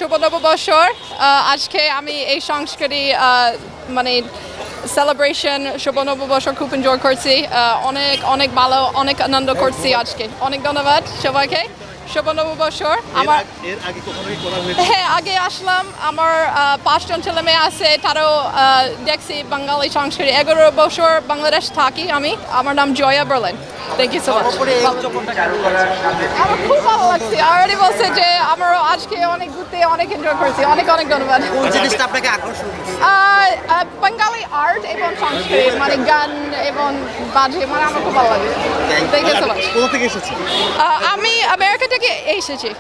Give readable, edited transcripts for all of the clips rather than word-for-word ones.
শুভ নববর্ষর আজকে আমি এই সংস্কৃতি মানে সেলিব্রেশন শুভ নববর্ষ খুব এনজয় করছি অনেক অনেক ভালো অনেক আনন্দ করছি আজকে অনেক ধন্যবাদ সবাইকে শুভ নববর্ষর আমার হ্যাঁ আগে আসলাম আমার 5 জন ছেলে মেয়ে আছে তারাও দেখছি বাঙালি সংস্কৃতি 11 বছর বাংলাদেশ থাকি আমি আমার নাম Jaya Berlin thank you so much আমার খুব ভালো লাগছে অলরেডি বলছে যে আমরা আজকে অনেক ঘুরতে অনেক এনজয় করছি অনেক অনেক ধন্যবাদ কোন জিনিসটা আপনাকে আকর্ষণ বাঙালি আর্ট এবং সংস্কৃতি মানে গান এবং বাজে মানে আমার খুব ভালো লাগে থ্যাংক ইউ সো মাচ কোথা থেকে এসেছেন আমি আমেরিকা থেকে এসেছি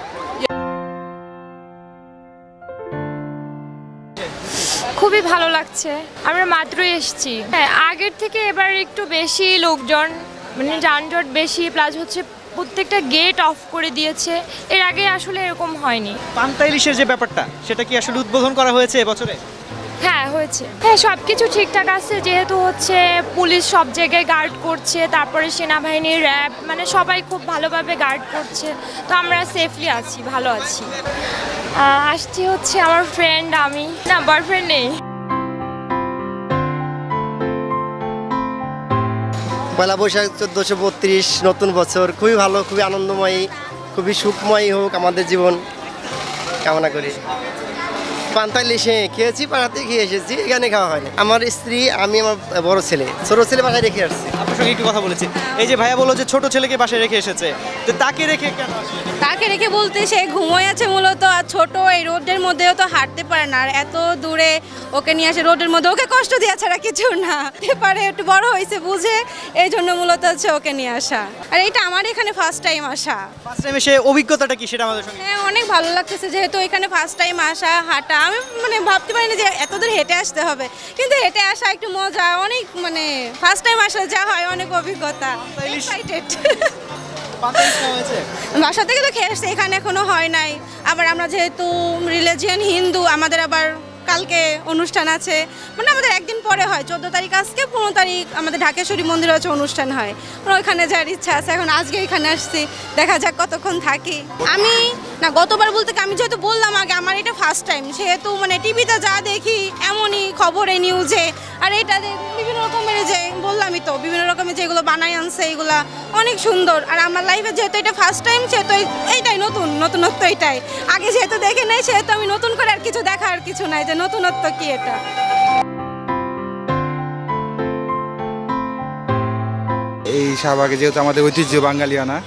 খুবই ভালো লাগছে আমরা মাত্রই এসেছি হ্যাঁ আগের থেকে এবার একটু বেশি লোকজন মানে যানজট বেশি প্লাস হচ্ছে প্রত্যেকটা গেট অফ করে দিয়েছে এর আগে আসলে এরকম হয়নি পান্তা ইলিশের যে ব্যাপারটা সেটা কি আসলে উদ্বোধন করা হয়েছে এবছরে হ্যাঁ হয়েছে হ্যাঁ সব কিছু ঠিকঠাক আছে যেহেতু হচ্ছে পুলিশ সব জায়গায় গার্ড করছে তারপরে সেনাবাহিনী র্যাব মানে সবাই খুব ভালোভাবে গার্ড করছে তো আমরা সেফলি আছি ভালো আছি আসছি হচ্ছে আমার ফ্রেন্ড আমি না বয়ফ্রেন্ড নেই পয়লা বৈশাখ 1432 নতুন বছর খুবই ভালো খুবই আনন্দময়ী খুবই সুখময়ী হোক আমাদের জীবন কামনা করি পান্তা ইলিশে খেয়েছি পাড়াতে খেয়ে এসেছি এখানে খাওয়া হয়নি আমার স্ত্রী আমি আমার বড় ছেলে ছোট ছেলে বাসায় রেখে আসছি আপনার সঙ্গে একটু কথা বলেছি এই যে ভাইয়া বললো যে ছোট ছেলেকে বাসায় রেখে এসেছে তো তাকে রেখে কেন আসলে তাকে রেখে বলতে সে ঘুমোয় আছে মূলত আর ছোট এই রোডের মধ্যেও তো হাঁটতে পারে না আর এত দূরে ওকে নিয়ে আসে রোডের মধ্যে ওকে কষ্ট দেওয়া ছাড়া কিছু না পারে একটু বড় হয়েছে বুঝে এই জন্য মূলত হচ্ছে ওকে নিয়ে আসা আর এটা আমার এখানে ফার্স্ট টাইম আসা ফার্স্ট টাইম এসে অভিজ্ঞতাটা কি সেটা আমাদের সঙ্গে হ্যাঁ অনেক ভালো লাগতেছে যেহেতু এখানে ফার্স্ট টাইম আসা হাঁটা আমি মানে ভাবতে পারিনি যে এত দূর হেঁটে আসতে হবে কিন্তু হেঁটে আসা একটু মজা অনেক মানে ফার্স্ট টাইম আসা যা হয় অনেক অভিজ্ঞতা এক্সাইটেড বাসা থেকে তো খেয়ে আসছে এখানে এখনো হয় নাই আবার আমরা যেহেতু রিলিজিয়ান হিন্দু আমাদের আবার কালকে অনুষ্ঠান আছে মানে আমাদের একদিন পরে হয় 14 তারিখ আজকে 15 তারিখ আমাদের ঢাকেশ্বরী মন্দিরে হচ্ছে অনুষ্ঠান হয় ওইখানে যাওয়ার ইচ্ছা আছে এখন আজকে এখানে আসছি দেখা যাক কতক্ষণ থাকি আমি না গতবার বলতে আমি যেহেতু বললাম আগে আমার এটা ফার্স্ট টাইম সেহেতু মানে টিভিতে যা দেখি এমনই খবরে নিউজে আর এটা বিভিন্ন রকমের যে বললামই তো বিভিন্ন রকমের যেগুলো বানাই আনছে এগুলা অনেক সুন্দর আর আমার লাইফে যেহেতু এটা ফার্স্ট টাইম সেহেতু এইটাই নতুনত্ব এটাই আগে যেহেতু দেখে নেই সেহেতু আমি নতুন করে আর কিছু দেখার কিছু নাই যে নতুনত্ব কি এটা এই শাহবাগে যেহেতু আমাদের ঐতিহ্য বাঙালিয়ানা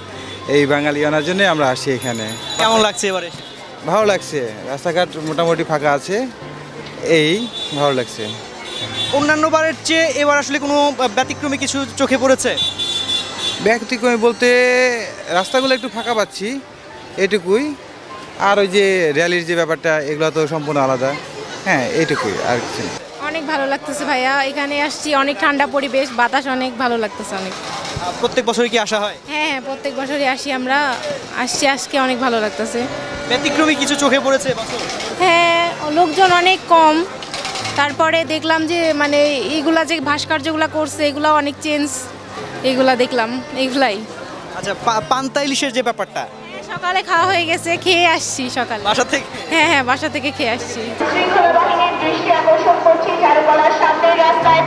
এই বাঙালিয়ানার জন্য আমরা আসি এখানে কেমন লাগছে এবারে ভালো লাগছে রাস্তাঘাট মোটামুটি ফাঁকা আছে এই ভালো লাগছে অন্যান্য বারের চেয়ে এবার আসলে কোনো ব্যতিক্রমী কিছু চোখে পড়েছে ব্যতিক্রমী বলতে রাস্তাগুলো একটু ফাঁকা পাচ্ছি এটুকুই আর ওই যে র্যালির যে ব্যাপারটা এগুলো তো সম্পূর্ণ আলাদা হ্যাঁ এইটুকুই আর কিছু না অনেক ভালো লাগতেছে ভাইয়া এখানে আসছি অনেক ঠান্ডা পরিবেশ বাতাস অনেক ভালো লাগতেছে অনেক প্রত্যেক বছরই কি আসা হয় হ্যাঁ প্রত্যেক বছরই আসি আমরা আসছি আজকে অনেক ভালো লাগতেছে ব্যতিক্রমী কিছু চোখে পড়েছে হ্যাঁ লোকজন অনেক কম তারপরে দেখলাম যে মানে এইগুলা যে ভাস্কর্যগুলো করছে এগুলো অনেক চেঞ্জ এইগুলা দেখলাম এইগুলাই আচ্ছা পান্তা ইলিশের যে ব্যাপারটা সকালে খাওয়া হয়ে গেছে খেয়ে আসছি সকালে বাসা থেকে হ্যাঁ বাসা থেকে খেয়ে আসছি শৃঙ্খলা বাহিনীর দৃষ্টি আকর্ষণ করছি চারুকলার সামনের রাস্তায়